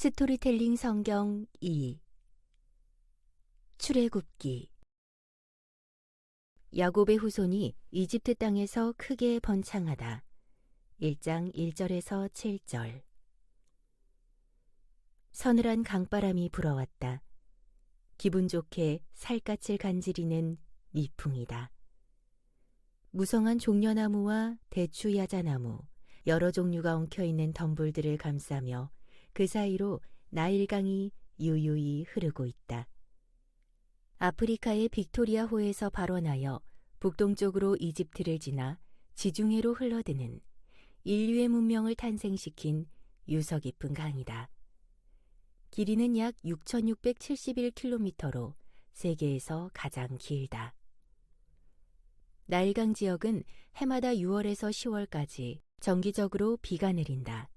스토리텔링 성경 2 출애굽기. 야곱의 후손이 이집트 땅에서 크게 번창하다. 1장 1절에서 7절. 서늘한 강바람이 불어왔다. 기분 좋게 살갗을 간지리는 미풍이다. 무성한 종려나무와 대추야자나무, 여러 종류가 엉켜있는 덤불들을 감싸며 그 사이로 나일강이 유유히 흐르고 있다. 아프리카의 빅토리아호에서 발원하여 북동쪽으로 이집트를 지나 지중해로 흘러드는 인류의 문명을 탄생시킨 유서 깊은 강이다. 길이는 약 6,671km로 세계에서 가장 길다. 나일강 지역은 해마다 6월에서 10월까지 정기적으로 비가 내린다.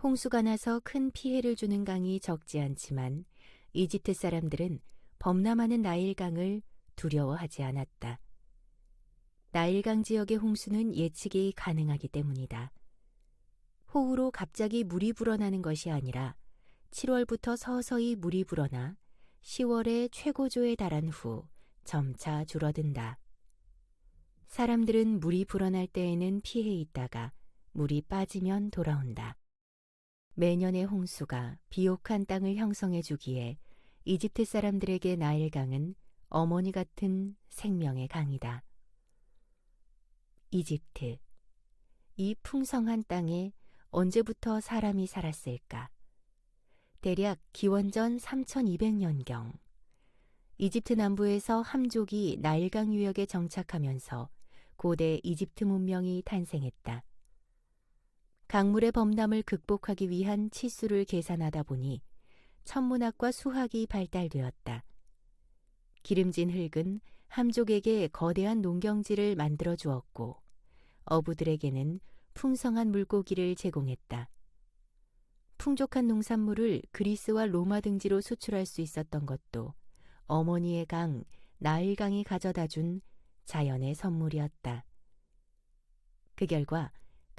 홍수가 나서 큰 피해를 주는 강이 적지 않지만 이집트 사람들은 범람하는 나일강을 두려워하지 않았다. 나일강 지역의 홍수는 예측이 가능하기 때문이다. 호우로 갑자기 물이 불어나는 것이 아니라 7월부터 서서히 물이 불어나 10월에 최고조에 달한 후 점차 줄어든다. 사람들은 물이 불어날 때에는 피해 있다가 물이 빠지면 돌아온다. 매년의 홍수가 비옥한 땅을 형성해 주기에 이집트 사람들에게 나일강은 어머니 같은 생명의 강이다. 이집트. 이 풍성한 땅에 언제부터 사람이 살았을까? 대략 기원전 3200년경. 이집트 남부에서 함족이 나일강 유역에 정착하면서 고대 이집트 문명이 탄생했다. 강물의 범람을 극복하기 위한 치수를 계산하다 보니 천문학과 수학이 발달되었다. 기름진 흙은 함족에게 거대한 농경지를 만들어 주었고 어부들에게는 풍성한 물고기를 제공했다. 풍족한 농산물을 그리스와 로마 등지로 수출할 수 있었던 것도 어머니의 강 나일강이 가져다 준 자연의 선물이었다. 그 결과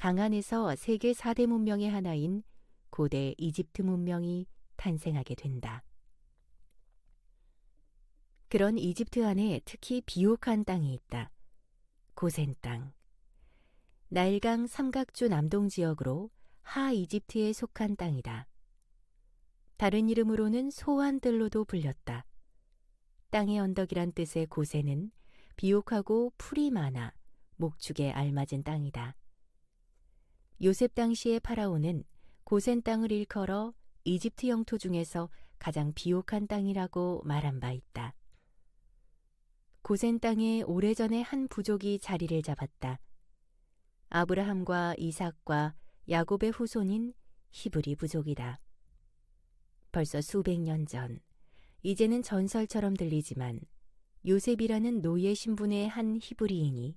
강 안에서 세계 4대 문명의 하나인 고대 이집트 문명이 탄생하게 된다. 그런 이집트 안에 특히 비옥한 땅이 있다. 고센 땅. 나일강 삼각주 남동 지역으로 하 이집트에 속한 땅이다. 다른 이름으로는 소환들로도 불렸다. 땅의 언덕이란 뜻의 고센은 비옥하고 풀이 많아 목축에 알맞은 땅이다. 요셉 당시의 파라오는 고센 땅을 일컬어 이집트 영토 중에서 가장 비옥한 땅이라고 말한 바 있다. 고센 땅에 오래전에 한 부족이 자리를 잡았다. 아브라함과 이삭과 야곱의 후손인 히브리 부족이다. 벌써 수백 년 전, 이제는 전설처럼 들리지만 요셉이라는 노예 신분의 한 히브리인이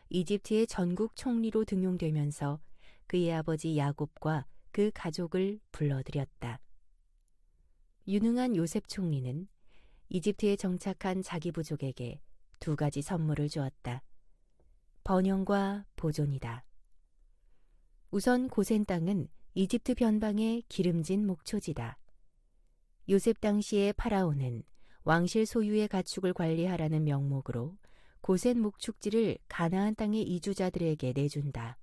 이집트의 전국 총리로 등용되면서 그의 아버지 야곱과 그 가족을 불러들였다. 유능한 요셉 총리는 이집트에 정착한 자기 부족에게 2가지 선물을 주었다. 번영과 보존이다. 우선 고센 땅은 이집트 변방의 기름진 목초지다. 요셉 당시의 파라오는 왕실 소유의 가축을 관리하라는 명목으로 고센 목축지를 가나안 땅의 이주자들에게 내준다.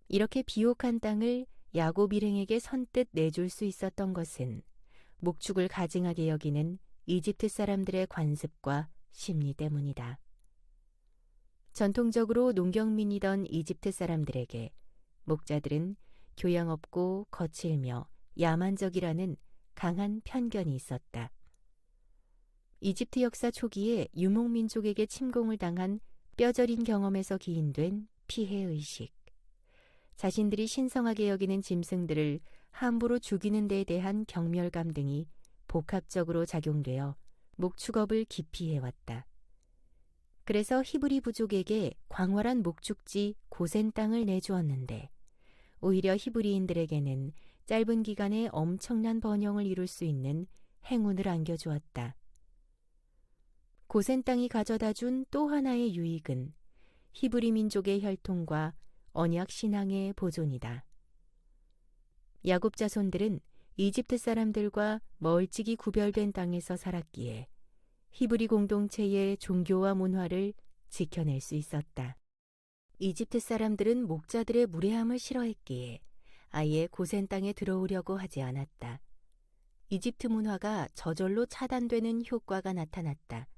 이렇게 비옥한 땅을 야곱 일행에게 선뜻 내줄 수 있었던 것은 목축을 가증하게 여기는 이집트 사람들의 관습과 심리 때문이다. 전통적으로 농경민이던 이집트 사람들에게 목자들은 교양 없고 거칠며 야만적이라는 강한 편견이 있었다. 이집트 역사 초기에 유목민족에게 침공을 당한 뼈저린 경험에서 기인된 피해의식, 자신들이 신성하게 여기는 짐승들을 함부로 죽이는 데에 대한 경멸감 등이 복합적으로 작용되어 목축업을 기피해왔다. 그래서 히브리 부족에게 광활한 목축지 고센 땅을 내주었는데 오히려 히브리인들에게는 짧은 기간에 엄청난 번영을 이룰 수 있는 행운을 안겨주었다. 고센 땅이 가져다 준 또 하나의 유익은 히브리 민족의 혈통과 언약 신앙의 보존이다. 야곱 자손들은 이집트 사람들과 멀찍이 구별된 땅에서 살았기에 히브리 공동체의 종교와 문화를 지켜낼 수 있었다. 이집트 사람들은 목자들의 무례함을 싫어했기에 아예 고센 땅에 들어오려고 하지 않았다. 이집트 문화가 저절로 차단되는 효과가 나타났다.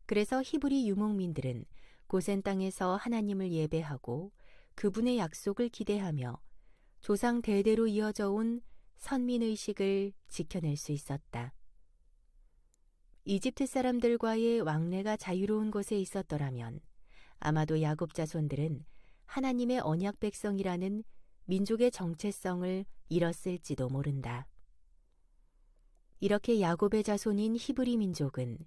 그래서 히브리 유목민들은 고센 땅에서 하나님을 예배하고 그분의 약속을 기대하며 조상 대대로 이어져 온 선민의식을 지켜낼 수 있었다. 이집트 사람들과의 왕래가 자유로운 곳에 있었더라면 아마도 야곱 자손들은 하나님의 언약 백성이라는 민족의 정체성을 잃었을지도 모른다. 이렇게 야곱의 자손인 히브리 민족은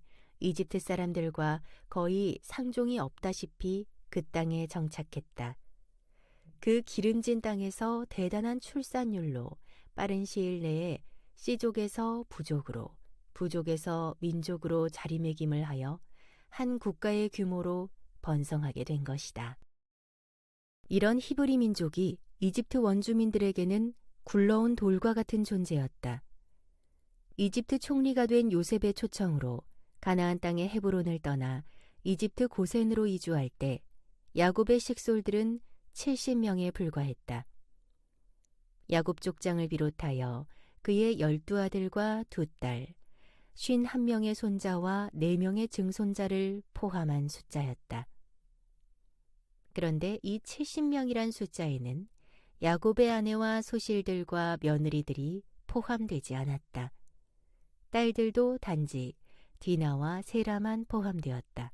이집트 사람들과 거의 상종이 없다시피 그 땅에 정착했다. 그 기름진 땅에서 대단한 출산율로 빠른 시일 내에 씨족에서 부족으로, 부족에서 민족으로 자리매김을 하여 한 국가의 규모로 번성하게 된 것이다. 이런 히브리 민족이 이집트 원주민들에게는 굴러온 돌과 같은 존재였다. 이집트 총리가 된 요셉의 초청으로 가나안 땅의 헤브론을 떠나 이집트 고센으로 이주할 때 야곱의 식솔들은 70명에 불과했다. 야곱 족장을 비롯하여 그의 12아들과 2딸, 51명의 손자와 4명의 증손자를 포함한 숫자였다. 그런데 이 70명이란 숫자에는 야곱의 아내와 소실들과 며느리들이 포함되지 않았다. 딸들도 단지 디나와 세라만 포함되었다.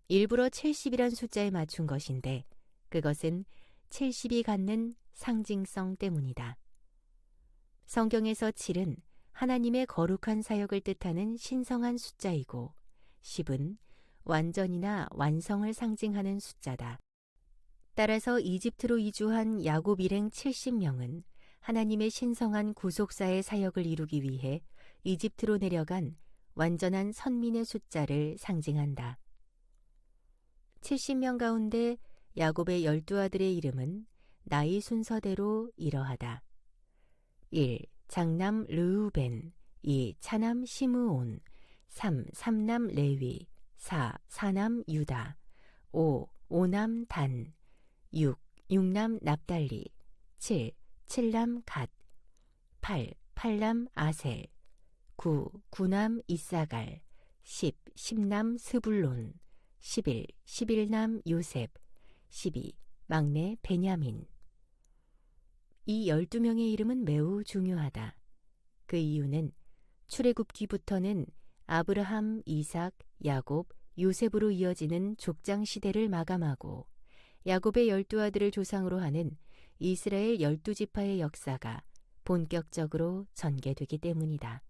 일부러 70이란 숫자에 맞춘 것인데 그것은 70이 갖는 상징성 때문이다. 성경에서 7은 하나님의 거룩한 사역을 뜻하는 신성한 숫자이고 10은 완전이나 완성을 상징하는 숫자다. 따라서 이집트로 이주한 야곱 일행 70명은 하나님의 신성한 구속사의 사역을 이루기 위해 이집트로 내려간 완전한 선민의 숫자를 상징한다. 70명 가운데 야곱의 12아들의 이름은 나이 순서대로 이러하다. 1. 장남 르우벤, 2. 차남 시므온, 3. 삼남 레위, 4. 사남 유다, 5. 오남 단, 6. 육남 납달리, 7. 칠남 갓, 8. 팔남 아셀, 9. 구남 이사갈, 10. 십남 스불론, 11. 십일남 요셉, 12. 막내 베냐민. 이 12명의 이름은 매우 중요하다. 그 이유는 출애굽기부터는 아브라함, 이삭, 야곱, 요셉으로 이어지는 족장 시대를 마감하고 야곱의 12아들을 조상으로 하는 이스라엘 12지파의 역사가 본격적으로 전개되기 때문이다.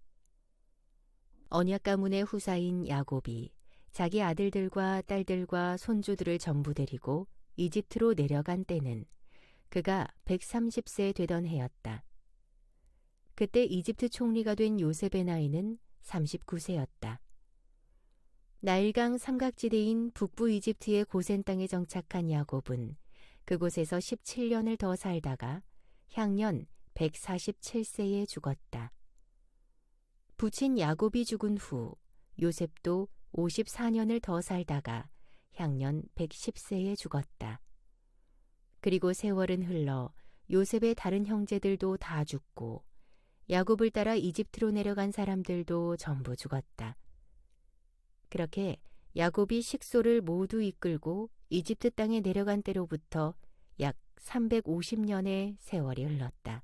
언약 가문의 후사인 야곱이 자기 아들들과 딸들과 손주들을 전부 데리고 이집트로 내려간 때는 그가 130세 되던 해였다. 그때 이집트 총리가 된 요셉의 나이는 39세였다. 나일강 삼각지대인 북부 이집트의 고센 땅에 정착한 야곱은 그곳에서 17년을 더 살다가 향년 147세에 죽었다. 부친 야곱이 죽은 후 요셉도 54년을 더 살다가 향년 110세에 죽었다. 그리고 세월은 흘러 요셉의 다른 형제들도 다 죽고 야곱을 따라 이집트로 내려간 사람들도 전부 죽었다. 그렇게 야곱이 식솔을 모두 이끌고 이집트 땅에 내려간 때로부터 약 350년의 세월이 흘렀다.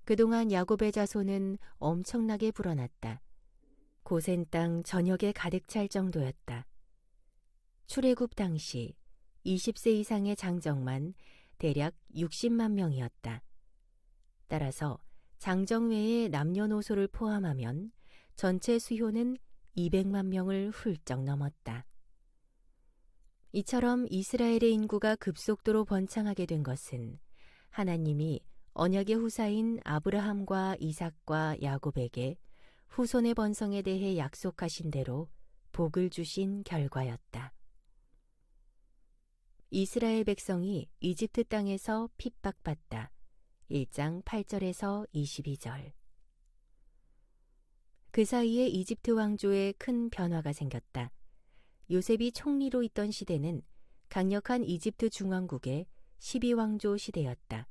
그동안 야곱의 자손은 엄청나게 불어났다. 고센 땅 전역에 가득 찰 정도였다. 출애굽 당시 20세 이상의 장정만 대략 60만 명이었다. 따라서 장정 외의 남녀노소를 포함하면 전체 수효는 200만 명을 훌쩍 넘었다. 이처럼 이스라엘의 인구가 급속도로 번창하게 된 것은 하나님이 언약의 후사인 아브라함과 이삭과 야곱에게 후손의 번성에 대해 약속하신 대로 복을 주신 결과였다. 이스라엘 백성이 이집트 땅에서 핍박받다 1장 8절에서 22절. 그 사이에 이집트 왕조에 큰 변화가 생겼다. 요셉이 총리로 있던 시대는 강력한 이집트 중왕국의 12왕조 시대였다.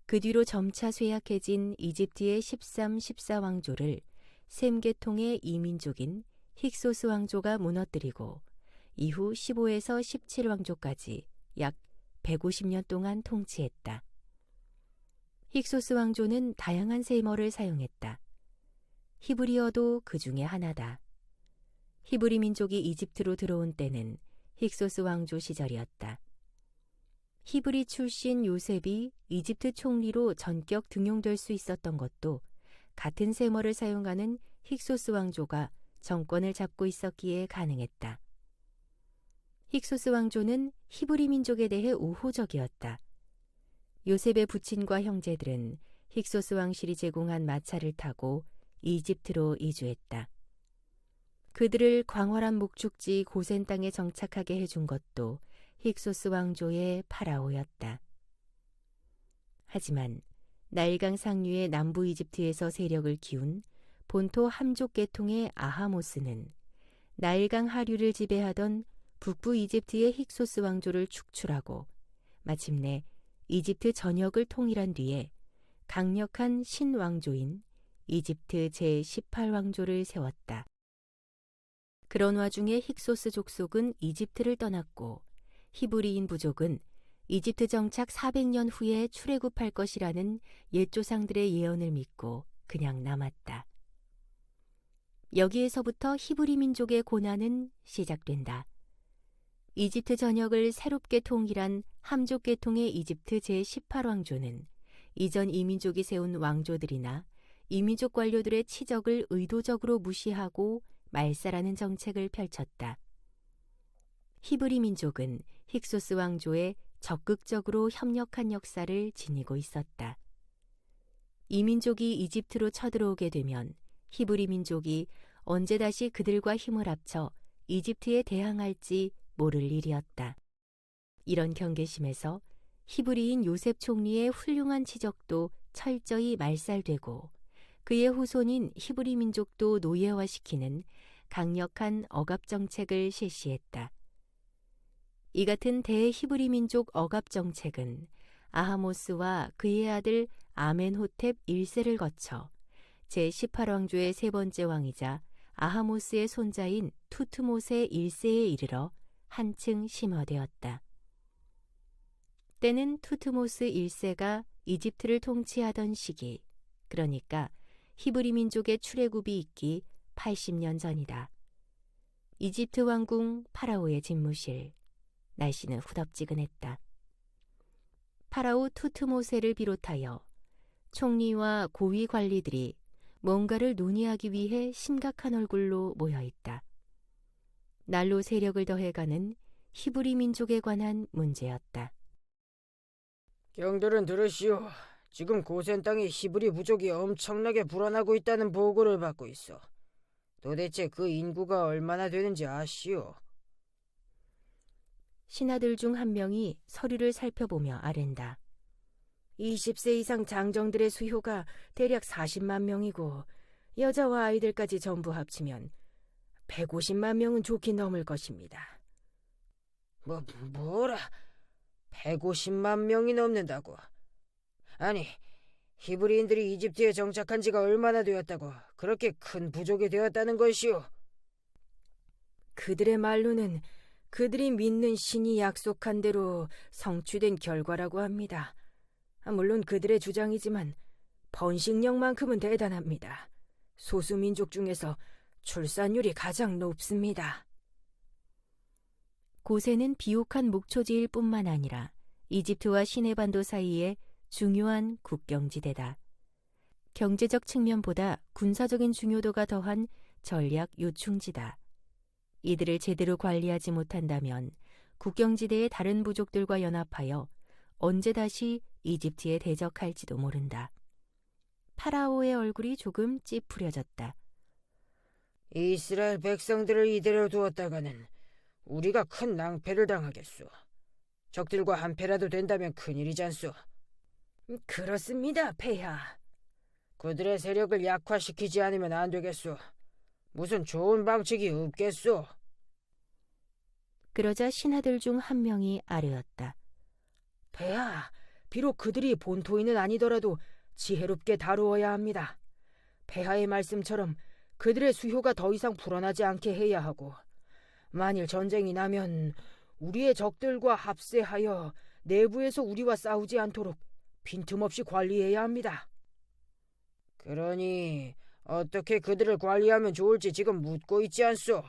그 뒤로 점차 쇠약해진 이집트의 13, 14왕조를 셈 계통의 이민족인 힉소스 왕조가 무너뜨리고 이후 15에서 17왕조까지 약 150년 동안 통치했다. 힉소스 왕조는 다양한 세머를 사용했다. 히브리어도 그 중에 하나다. 히브리 민족이 이집트로 들어온 때는 힉소스 왕조 시절이었다. 히브리 출신 요셉이 이집트 총리로 전격 등용될 수 있었던 것도 같은 세머를 사용하는 힉소스 왕조가 정권을 잡고 있었기에 가능했다. 힉소스 왕조는 히브리 민족에 대해 우호적이었다. 요셉의 부친과 형제들은 힉소스 왕실이 제공한 마차를 타고 이집트로 이주했다. 그들을 광활한 목축지 고센 땅에 정착하게 해준 것도 힉소스 왕조의 파라오였다. 하지만 나일강 상류의 남부 이집트에서 세력을 키운 본토 함족 계통의 아하모스는 나일강 하류를 지배하던 북부 이집트의 힉소스 왕조를 축출하고 마침내 이집트 전역을 통일한 뒤에 강력한 신왕조인 이집트 제18왕조를 세웠다. 그런 와중에 힉소스 족속은 이집트를 떠났고 히브리인 부족은 이집트 정착 400년 후에 출애굽할 것이라는 옛 조상들의 예언을 믿고 그냥 남았다. 여기에서부터 히브리 민족의 고난은 시작된다. 이집트 전역을 새롭게 통일한 함족 계통의 이집트 제18왕조는 이전 이민족이 세운 왕조들이나 이민족 관료들의 치적을 의도적으로 무시하고 말살하는 정책을 펼쳤다. 히브리 민족은 힉소스 왕조에 적극적으로 협력한 역사를 지니고 있었다. 이민족이 이집트로 쳐들어오게 되면 히브리 민족이 언제 다시 그들과 힘을 합쳐 이집트에 대항할지 모를 일이었다. 이런 경계심에서 히브리인 요셉 총리의 훌륭한 치적도 철저히 말살되고 그의 후손인 히브리 민족도 노예화시키는 강력한 억압 정책을 실시했다. 이 같은 대히브리 민족 억압 정책은 아하모스와 그의 아들 아멘호텝 1세를 거쳐 제18왕조의 세 번째 왕이자 아하모스의 손자인 투트모세 1세에 이르러 한층 심화되었다. 때는 투트모스 1세가 이집트를 통치하던 시기, 그러니까 히브리 민족의 출애굽이 있기 80년 전이다. 이집트 왕궁 파라오의 집무실, 날씨는 후덥지근했다. 파라오 투트모세를 비롯하여 총리와 고위 관리들이 뭔가를 논의하기 위해 심각한 얼굴로 모여있다. 날로 세력을 더해가는 히브리 민족에 관한 문제였다. 경들은 들으시오. 지금 고센 땅에 히브리 부족이 엄청나게 불어나고 있다는 보고를 받고 있어. 도대체 그 인구가 얼마나 되는지 아시오? 신하들 중 한 명이 서류를 살펴보며 아랜다. 20세 이상 장정들의 수효가 대략 40만 명이고 여자와 아이들까지 전부 합치면 150만 명은 좋게 넘을 것입니다. 뭐라? 150만 명이 넘는다고? 아니, 히브리인들이 이집트에 정착한 지가 얼마나 되었다고 그렇게 큰 부족이 되었다는 것이오? 그들의 말로는 그들이 믿는 신이 약속한 대로 성취된 결과라고 합니다. 물론 그들의 주장이지만 번식력만큼은 대단합니다. 소수민족 중에서 출산율이 가장 높습니다. 고센은 비옥한 목초지일 뿐만 아니라 이집트와 시내반도 사이에 중요한 국경지대다. 경제적 측면보다 군사적인 중요도가 더한 전략 요충지다. 이들을 제대로 관리하지 못한다면 국경지대의 다른 부족들과 연합하여 언제 다시 이집트에 대적할지도 모른다. 파라오의 얼굴이 조금 찌푸려졌다. 이스라엘 백성들을 이대로 두었다가는 우리가 큰 낭패를 당하겠소. 적들과 한패라도 된다면 큰일이잖소. 그렇습니다, 폐하. 그들의 세력을 약화시키지 않으면 안 되겠소. 무슨 좋은 방책이 없겠소. 그러자 신하들 중 한 명이 아뢰었다. 폐하, 비록 그들이 본토인은 아니더라도 지혜롭게 다루어야 합니다. 폐하의 말씀처럼 그들의 수효가 더 이상 불어나지 않게 해야 하고, 만일 전쟁이 나면 우리의 적들과 합세하여 내부에서 우리와 싸우지 않도록 빈틈없이 관리해야 합니다. 그러니 어떻게 그들을 관리하면 좋을지 지금 묻고 있지 않소?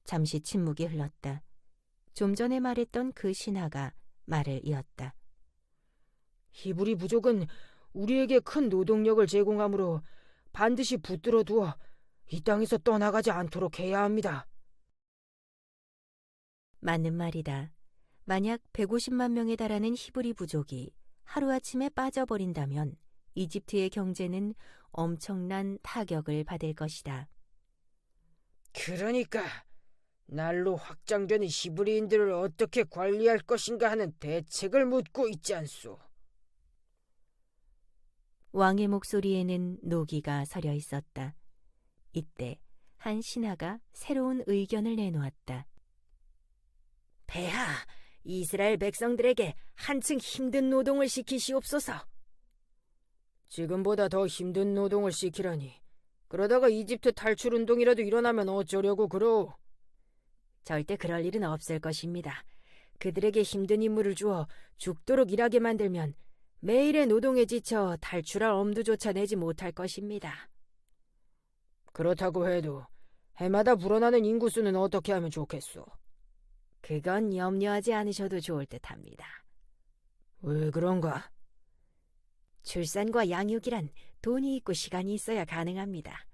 잠시 침묵이 흘렀다. 좀 전에 말했던 그 신하가 말을 이었다. 히브리 부족은 우리에게 큰 노동력을 제공하므로 반드시 붙들어 두어 이 땅에서 떠나가지 않도록 해야 합니다. 맞는 말이다. 만약 150만 명에 달하는 히브리 부족이 하루아침에 빠져버린다면 이집트의 경제는 엄청난 타격을 받을 것이다. 그러니까 날로 확장되는 히브리인들을 어떻게 관리할 것인가 하는 대책을 묻고 있지 않소. 왕의 목소리에는 노기가 서려 있었다. 이때 한 신하가 새로운 의견을 내놓았다. 폐하, 이스라엘 백성들에게 한층 힘든 노동을 시키시옵소서. 지금보다 더 힘든 노동을 시키라니. 그러다가 이집트 탈출 운동이라도 일어나면 어쩌려고 그러오. 절대 그럴 일은 없을 것입니다. 그들에게 힘든 임무를 주어 죽도록 일하게 만들면 매일의 노동에 지쳐 탈출할 엄두조차 내지 못할 것입니다. 그렇다고 해도 해마다 불어나는 인구수는 어떻게 하면 좋겠소? 그건 염려하지 않으셔도 좋을 듯합니다. 왜 그런가? 출산과 양육이란 돈이 있고 시간이 있어야 가능합니다.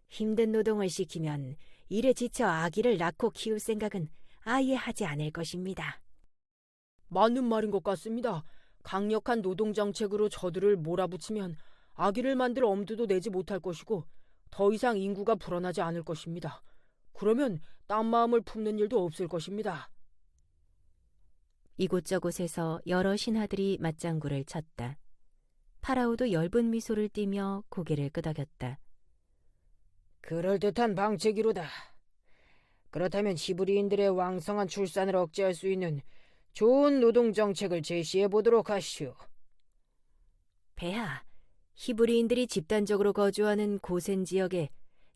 힘든 노동을 시키면 일에 지쳐 아기를 낳고 키울 생각은 아예 하지 않을 것입니다. 맞는 말인 것 같습니다. 강력한 노동 정책으로 저들을 몰아붙이면 아기를 만들 엄두도 내지 못할 것이고 더 이상 인구가 불어나지 않을 것입니다. 그러면 딴 마음을 품는 일도 없을 것입니다. 이곳저곳에서 여러 신하들이 맞장구를 쳤다. 파라오도 엷은 미소를 띠며 고개를 끄덕였다. 그럴듯한 방책이로다. 그렇다면 히브리인들의 왕성한 출산을 억제할 수 있는 좋은 노동 정책을 제시해 보도록 하시오. 폐하, 히브리인들이 집단적으로 거주하는 고센 지역에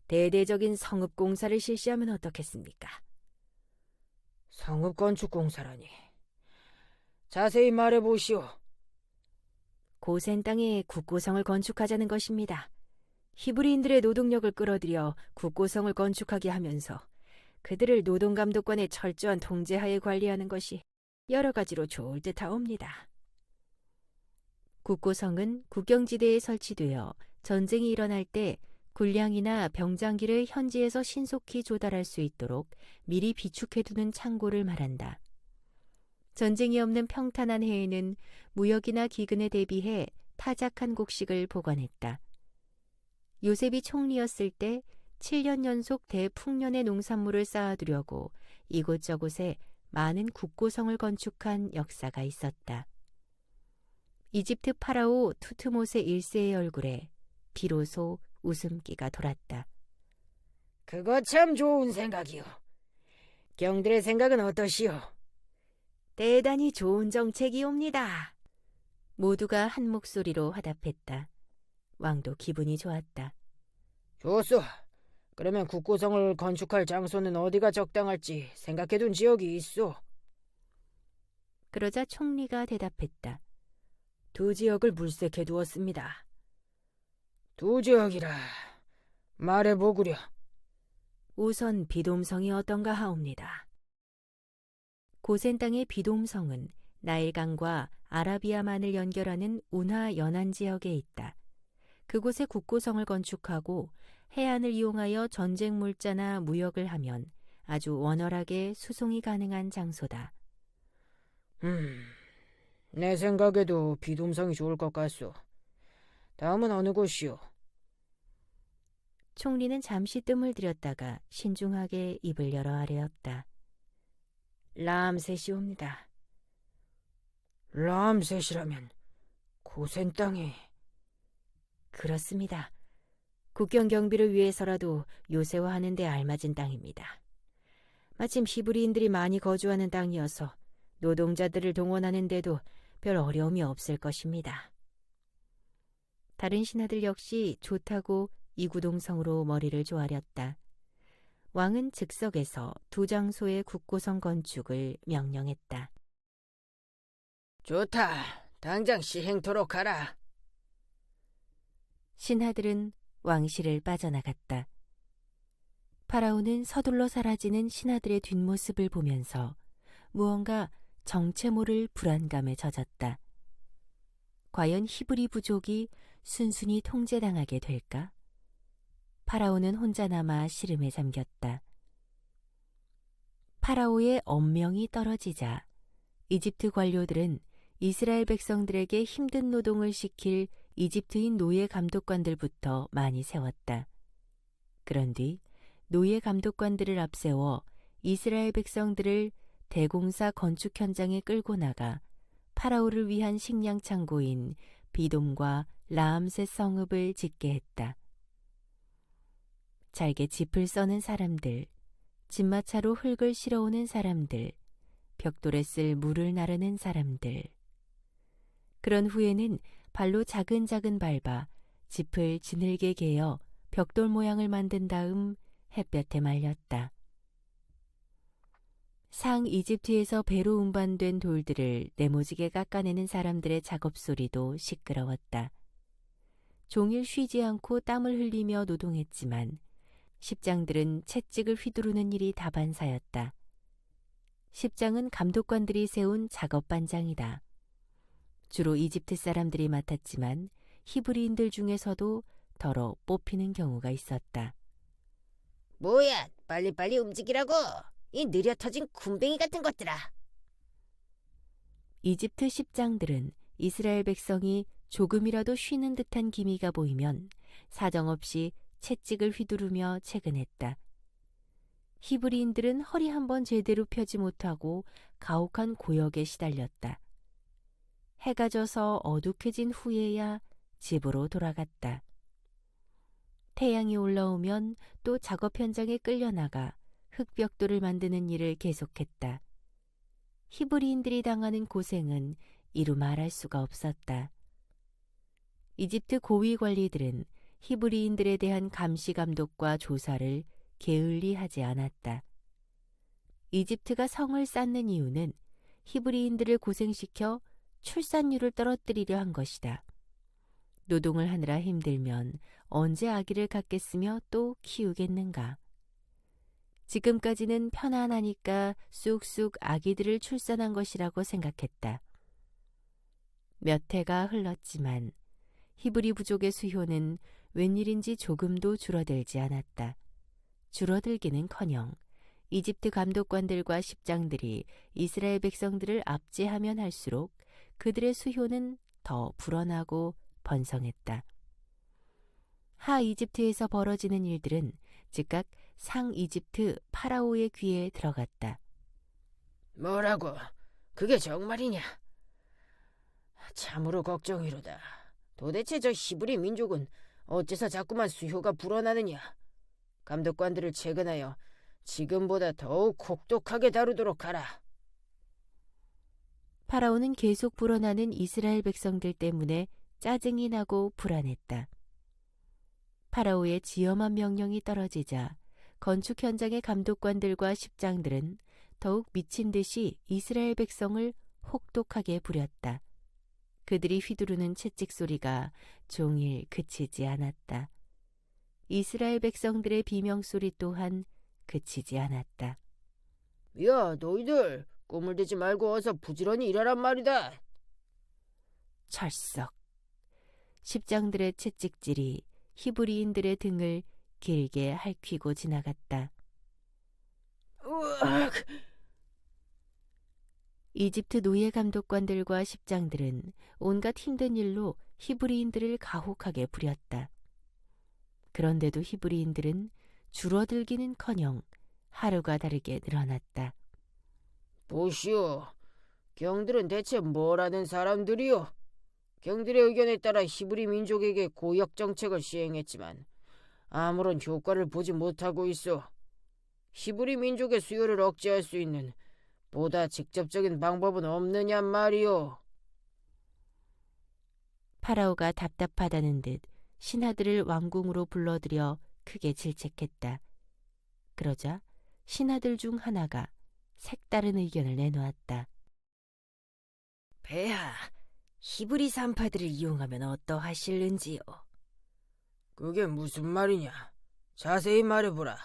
대대적인 성읍 공사를 실시하면 어떻겠습니까? 성읍 건축 공사라니. 자세히 말해 보시오. 고센 땅에 국고성을 건축하자는 것입니다. 히브리인들의 노동력을 끌어들여 국고성을 건축하게 하면서 그들을 노동감독관의 철저한 통제하에 관리하는 것이 여러 가지로 좋을 듯하옵니다. 국고성은 국경지대에 설치되어 전쟁이 일어날 때 군량이나 병장기를 현지에서 신속히 조달할 수 있도록 미리 비축해두는 창고를 말한다. 전쟁이 없는 평탄한 해에는 무역이나 기근에 대비해 타작한 곡식을 보관했다. 요셉이 총리였을 때 7년 연속 대풍년의 농산물을 쌓아두려고 이곳저곳에 많은 국고성을 건축한 역사가 있었다. 이집트 파라오 투트모세 1세의 얼굴에 비로소 웃음기가 돌았다. 그거 참 좋은 생각이오. 경들의 생각은 어떠시오? 대단히 좋은 정책이옵니다. 모두가 한 목소리로 화답했다. 왕도 기분이 좋았다. 좋소. 그러면 국고성을 건축할 장소는 어디가 적당할지 생각해둔 지역이 있소. 그러자 총리가 대답했다. 2지역을 물색해 두었습니다. 2지역이라 말해보구려. 우선 비돔성이 어떤가 하옵니다. 고센 땅의 비돔성은 나일강과 아라비아만을 연결하는 운하 연안 지역에 있다. 그곳에 국고성을 건축하고 해안을 이용하여 전쟁 물자나 무역을 하면 아주 원활하게 수송이 가능한 장소다. 내 생각에도 비돔성이 좋을 것 같소. 다음은 어느 곳이오? 총리는 잠시 뜸을 들였다가 신중하게 입을 열어 아뢰었다. 람셋이옵니다. 람셋이라면 고센 땅에. 그렇습니다. 국경 경비를 위해서라도 요새화하는 데 알맞은 땅입니다. 마침 히브리인들이 많이 거주하는 땅이어서 노동자들을 동원하는데도 별 어려움이 없을 것입니다. 다른 신하들 역시 좋다고 이구동성으로 머리를 조아렸다. 왕은 즉석에서 두 장소의 국고성 건축을 명령했다. 좋다. 당장 시행토록 하라. 신하들은 왕실을 빠져나갔다. 파라오는 서둘러 사라지는 신하들의 뒷모습을 보면서 무언가 정체 모를 불안감에 젖었다. 과연 히브리 부족이 순순히 통제당하게 될까? 파라오는 혼자 남아 시름에 잠겼다. 파라오의 엄명이 떨어지자 이집트 관료들은 이스라엘 백성들에게 힘든 노동을 시킬 이집트인 노예 감독관들부터 많이 세웠다. 그런 뒤 노예 감독관들을 앞세워 이스라엘 백성들을 대공사 건축 현장에 끌고 나가 파라오를 위한 식량 창고인 비돔과 라암셋 성읍을 짓게 했다. 잘게 짚을 써는 사람들, 집마차로 흙을 실어오는 사람들, 벽돌에 쓸 물을 나르는 사람들. 그런 후에는 발로 자근자근 밟아 짚을 지늘게 개어 벽돌 모양을 만든 다음 햇볕에 말렸다. 상 이집트에서 배로 운반된 돌들을 네모지게 깎아내는 사람들의 작업 소리도 시끄러웠다. 종일 쉬지 않고 땀을 흘리며 노동했지만 십장들은 채찍을 휘두르는 일이 다반사였다. 십장은 감독관들이 세운 작업 반장이다. 주로 이집트 사람들이 맡았지만 히브리인들 중에서도 더러 뽑히는 경우가 있었다. 뭐야, 빨리빨리 움직이라고. 이 느려 터진 굼벵이 같은 것들아. 이집트 십장들은 이스라엘 백성이 조금이라도 쉬는 듯한 기미가 보이면 사정없이 채찍을 휘두르며 채근했다. 히브리인들은 허리 한번 제대로 펴지 못하고 가혹한 고역에 시달렸다. 해가 져서 어둑해진 후에야 집으로 돌아갔다. 태양이 올라오면 또 작업 현장에 끌려나가 흙벽돌을 만드는 일을 계속했다. 히브리인들이 당하는 고생은 이루 말할 수가 없었다. 이집트 고위 관리들은 히브리인들에 대한 감시 감독과 조사를 게을리 하지 않았다. 이집트가 성을 쌓는 이유는 히브리인들을 고생시켜 출산율을 떨어뜨리려 한 것이다. 노동을 하느라 힘들면 언제 아기를 갖겠으며 또 키우겠는가. 지금까지는 편안하니까 쑥쑥 아기들을 출산한 것이라고 생각했다. 몇 해가 흘렀지만 히브리 부족의 수효는 웬일인지 조금도 줄어들지 않았다. 줄어들기는커녕 이집트 감독관들과 십장들이 이스라엘 백성들을 압제하면 할수록 그들의 수효는 더 불어나고 번성했다. 하 이집트에서 벌어지는 일들은 즉각 상 이집트 파라오의 귀에 들어갔다. 뭐라고? 그게 정말이냐? 참으로 걱정이로다. 도대체 저 히브리 민족은 어째서 자꾸만 수효가 불어나느냐? 감독관들을 채근하여 지금보다 더욱 혹독하게 다루도록 하라. 파라오는 계속 불어나는 이스라엘 백성들 때문에 짜증이 나고 불안했다. 파라오의 지엄한 명령이 떨어지자 건축 현장의 감독관들과 십장들은 더욱 미친 듯이 이스라엘 백성을 혹독하게 부렸다. 그들이 휘두르는 채찍 소리가 종일 그치지 않았다. 이스라엘 백성들의 비명소리 또한 그치지 않았다. 야, 너희들 꿈을 대지 말고 어서 부지런히 일하란 말이다. 철썩. 십장들의 채찍질이 히브리인들의 등을 길게 핥히고 지나갔다. 으악! 이집트 노예 감독관들과 십장들은 온갖 힘든 일로 히브리인들을 가혹하게 부렸다. 그런데도 히브리인들은 줄어들기는커녕 하루가 다르게 늘어났다. 보시오, 경들은 대체 뭐라는 사람들이요? 경들의 의견에 따라 히브리 민족에게 고역 정책을 시행했지만 아무런 효과를 보지 못하고 있어. 히브리 민족의 수요를 억제할 수 있는 보다 직접적인 방법은 없느냔 말이오. 파라오가 답답하다는 듯 신하들을 왕궁으로 불러들여 크게 질책했다. 그러자 신하들 중 하나가 색다른 의견을 내놓았다. 폐하, 히브리 산파들을 이용하면 어떠하실는지요? 그게 무슨 말이냐? 자세히 말해보라.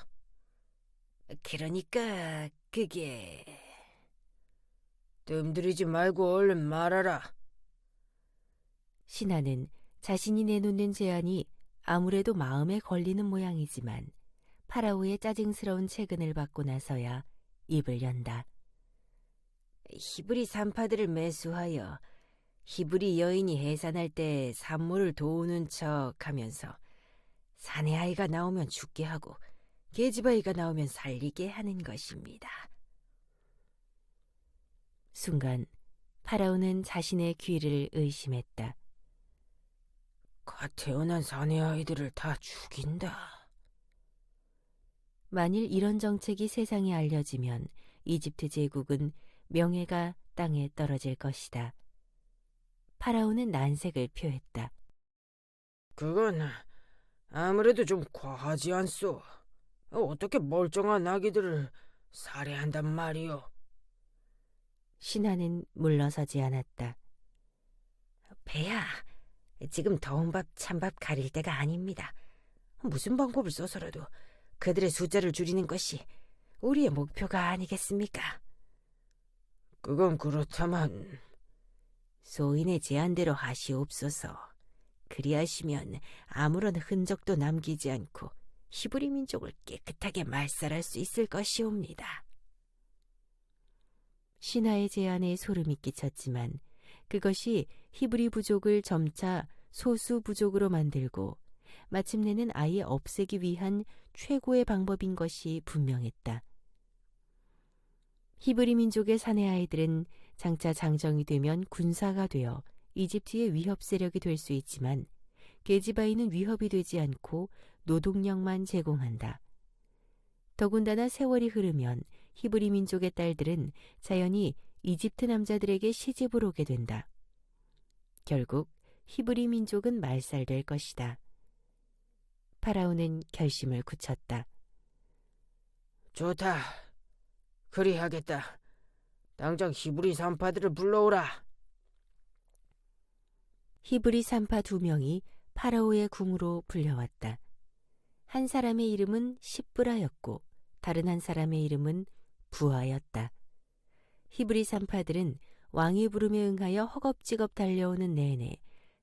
그러니까 그게... 뜸들이지 말고 얼른 말하라. 신하는 자신이 내놓는 제안이 아무래도 마음에 걸리는 모양이지만 파라오의 짜증스러운 채근을 받고 나서야 입을 연다. 히브리 산파들을 매수하여 히브리 여인이 해산할 때 산모를 도우는 척하면서 사내 아이가 나오면 죽게 하고 계집아이가 나오면 살리게 하는 것입니다. 순간 파라오는 자신의 귀를 의심했다. 갓 태어난 사내 아이들을 다 죽인다. 만일 이런 정책이 세상에 알려지면 이집트 제국은 명예가 땅에 떨어질 것이다. 파라오는 난색을 표했다. 그건 아무래도 좀 과하지 않소. 어떻게 멀쩡한 아기들을 살해한단 말이오. 신하는 물러서지 않았다. 배야, 지금 더운 밥 찬밥 가릴 때가 아닙니다. 무슨 방법을 써서라도 그들의 숫자를 줄이는 것이 우리의 목표가 아니겠습니까? 그건 그렇다만... 소인의 제안대로 하시옵소서. 그리하시면 아무런 흔적도 남기지 않고 히브리 민족을 깨끗하게 말살할 수 있을 것이옵니다. 신하의 제안에 소름이 끼쳤지만 그것이 히브리 부족을 점차 소수 부족으로 만들고 마침내는 아예 없애기 위한 최고의 방법인 것이 분명했다. 히브리 민족의 사내 아이들은 장차 장정이 되면 군사가 되어 이집트의 위협 세력이 될 수 있지만 계집아이는 위협이 되지 않고 노동력만 제공한다. 더군다나 세월이 흐르면 히브리 민족의 딸들은 자연히 이집트 남자들에게 시집을 오게 된다. 결국 히브리 민족은 말살될 것이다. 파라오는 결심을 굳혔다. 좋다. 그리하겠다. 당장 히브리 산파들을 불러오라. 히브리 산파 2명이 파라오의 궁으로 불려왔다. 한 사람의 이름은 십브라였고 다른 한 사람의 이름은 부하였다. 히브리 산파들은 왕의 부름에 응하여 허겁지겁 달려오는 내내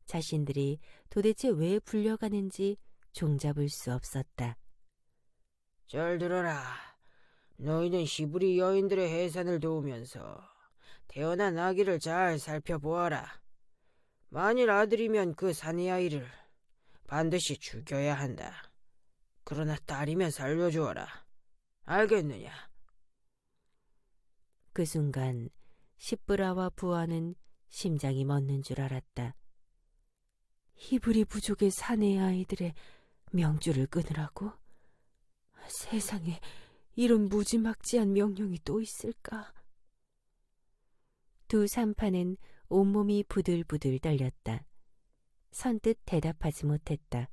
자신들이 도대체 왜 불려가는지 종잡을 수 없었다. 잘 들어라. 너희는 히브리 여인들의 해산을 도우면서 태어난 아기를 잘 살펴보아라. 만일 아들이면 그 사내 아이를 반드시 죽여야 한다. 그러나 딸이면 살려주어라. 알겠느냐? 그 순간 십브라와 부하는 심장이 멎는 줄 알았다. 히브리 부족의 사내 아이들의 명줄을 끊으라고? 세상에 이런 무지막지한 명령이 또 있을까? 두 산파는 온몸이 부들부들 떨렸다. 선뜻 대답하지 못했다.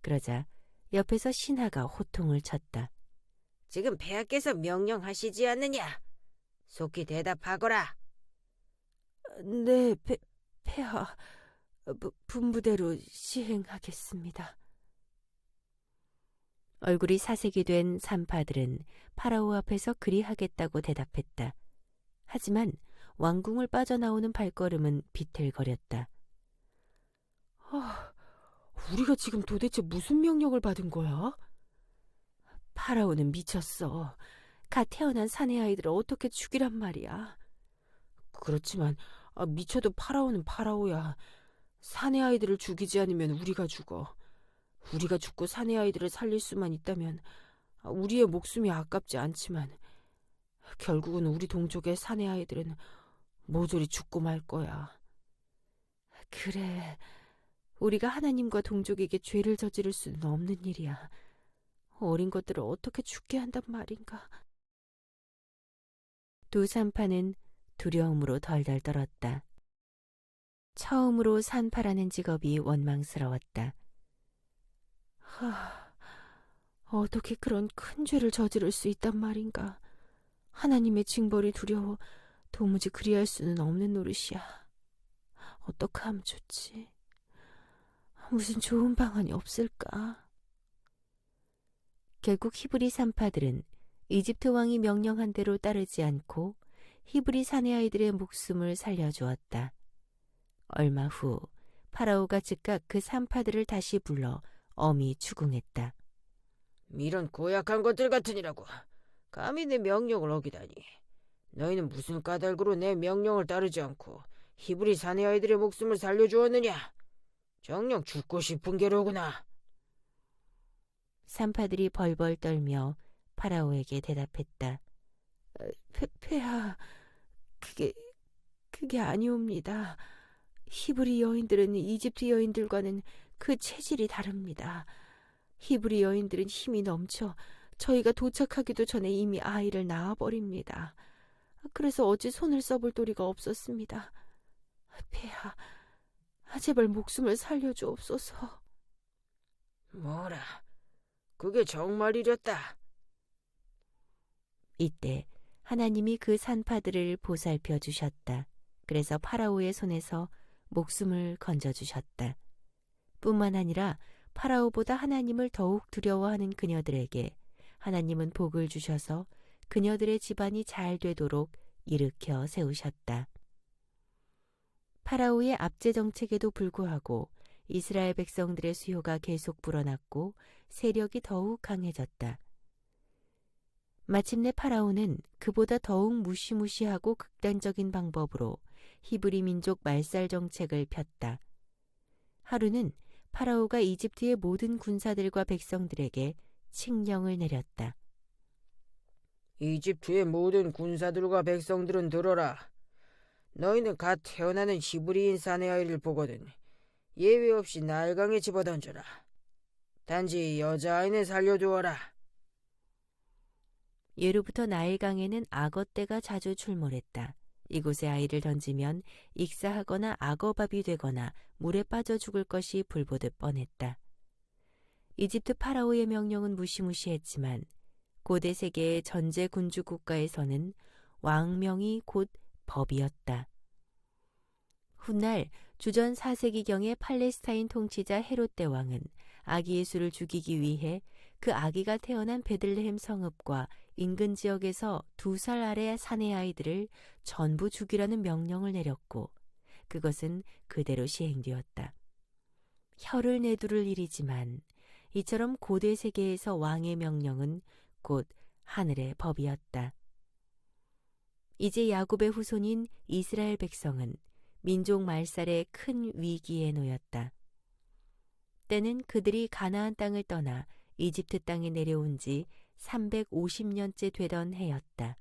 그러자 옆에서 신하가 호통을 쳤다. 지금 폐하께서 명령하시지 않느냐? 속히 대답하거라. 네, 폐하. 분부대로 시행하겠습니다. 얼굴이 사색이 된 산파들은 파라오 앞에서 그리하겠다고 대답했다. 하지만 왕궁을 빠져나오는 발걸음은 비틀거렸다. 우리가 지금 도대체 무슨 명령을 받은 거야? 파라오는 미쳤어. 갓 태어난 사내 아이들을 어떻게 죽이란 말이야. 그렇지만 미쳐도 파라오는 파라오야. 사내 아이들을 죽이지 않으면 우리가 죽어. 우리가 죽고 사내 아이들을 살릴 수만 있다면 우리의 목숨이 아깝지 않지만 결국은 우리 동족의 사내 아이들은 모조리 죽고 말 거야. 그래, 우리가 하나님과 동족에게 죄를 저지를 수는 없는 일이야. 어린 것들을 어떻게 죽게 한단 말인가. 두 산파는 두려움으로 덜덜 떨었다. 처음으로 산파라는 직업이 원망스러웠다. 어떻게 그런 큰 죄를 저지를 수 있단 말인가. 하나님의 징벌이 두려워 도무지 그리할 수는 없는 노릇이야. 어떻게 하면 좋지? 무슨 좋은 방안이 없을까? 결국 히브리 산파들은 이집트 왕이 명령한 대로 따르지 않고 히브리 사내 아이들의 목숨을 살려주었다. 얼마 후 파라오가 즉각 그 산파들을 다시 불러 엄히 추궁했다. 이런 고약한 것들 같으니라고. 감히 내 명령을 어기다니. 너희는 무슨 까닭으로 내 명령을 따르지 않고 히브리 사내 아이들의 목숨을 살려주었느냐? 정녕 죽고 싶은 게로구나. 산파들이 벌벌 떨며 파라오에게 대답했다. 폐하, 그게 아니옵니다. 히브리 여인들은 이집트 여인들과는 그 체질이 다릅니다. 히브리 여인들은 힘이 넘쳐 저희가 도착하기도 전에 이미 아이를 낳아버립니다. 그래서 어찌 손을 써볼 도리가 없었습니다. 폐하, 제발 목숨을 살려주옵소서. 뭐라, 그게 정말이렸다. 이때 하나님이 그 산파들을 보살펴 주셨다. 그래서 파라오의 손에서 목숨을 건져주셨다. 뿐만 아니라 파라오보다 하나님을 더욱 두려워하는 그녀들에게 하나님은 복을 주셔서 그녀들의 집안이 잘 되도록 일으켜 세우셨다. 파라오의 압제 정책에도 불구하고 이스라엘 백성들의 수요가 계속 불어났고 세력이 더욱 강해졌다. 마침내 파라오는 그보다 더욱 무시무시하고 극단적인 방법으로 히브리 민족 말살 정책을 폈다. 하루는 파라오가 이집트의 모든 군사들과 백성들에게 칙령을 내렸다. 이집트의 모든 군사들과 백성들은 들어라. 너희는 갓 태어나는 히브리인 사내 아이를 보거든 예외 없이 나일강에 집어던져라. 단지 여자아이는 살려두어라. 예로부터 나일강에는 악어떼가 자주 출몰했다. 이곳에 아이를 던지면 익사하거나 악어밥이 되거나 물에 빠져 죽을 것이 불보듯 뻔했다. 이집트 파라오의 명령은 무시무시했지만 고대 세계의 전제 군주 국가에서는 왕명이 곧 법이었다. 훗날 주전 4세기경의 팔레스타인 통치자 헤롯 대왕은 아기 예수를 죽이기 위해 그 아기가 태어난 베들레헴 성읍과 인근 지역에서 2살 아래 사내 아이들을 전부 죽이라는 명령을 내렸고 그것은 그대로 시행되었다. 혀를 내두를 일이지만 이처럼 고대 세계에서 왕의 명령은 곧 하늘의 법이었다. 이제 야곱의 후손인 이스라엘 백성은 민족 말살의 큰 위기에 놓였다. 때는 그들이 가나안 땅을 떠나 이집트 땅에 내려온 지 350년째 되던 해였다.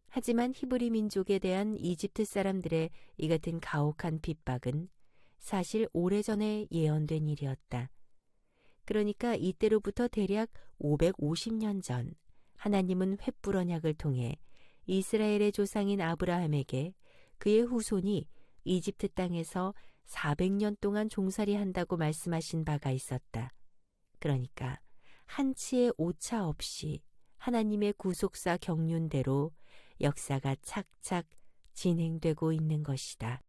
하지만 히브리 민족에 대한 이집트 사람들의 이 같은 가혹한 핍박은 사실 오래전에 예언된 일이었다. 그러니까 이때로부터 대략 550년 전 하나님은 횃불 언약을 통해 이스라엘의 조상인 아브라함에게 그의 후손이 이집트 땅에서 400년 동안 종살이 한다고 말씀하신 바가 있었다. 그러니까 한치의 오차 없이 하나님의 구속사 경륜대로 역사가 착착 진행되고 있는 것이다.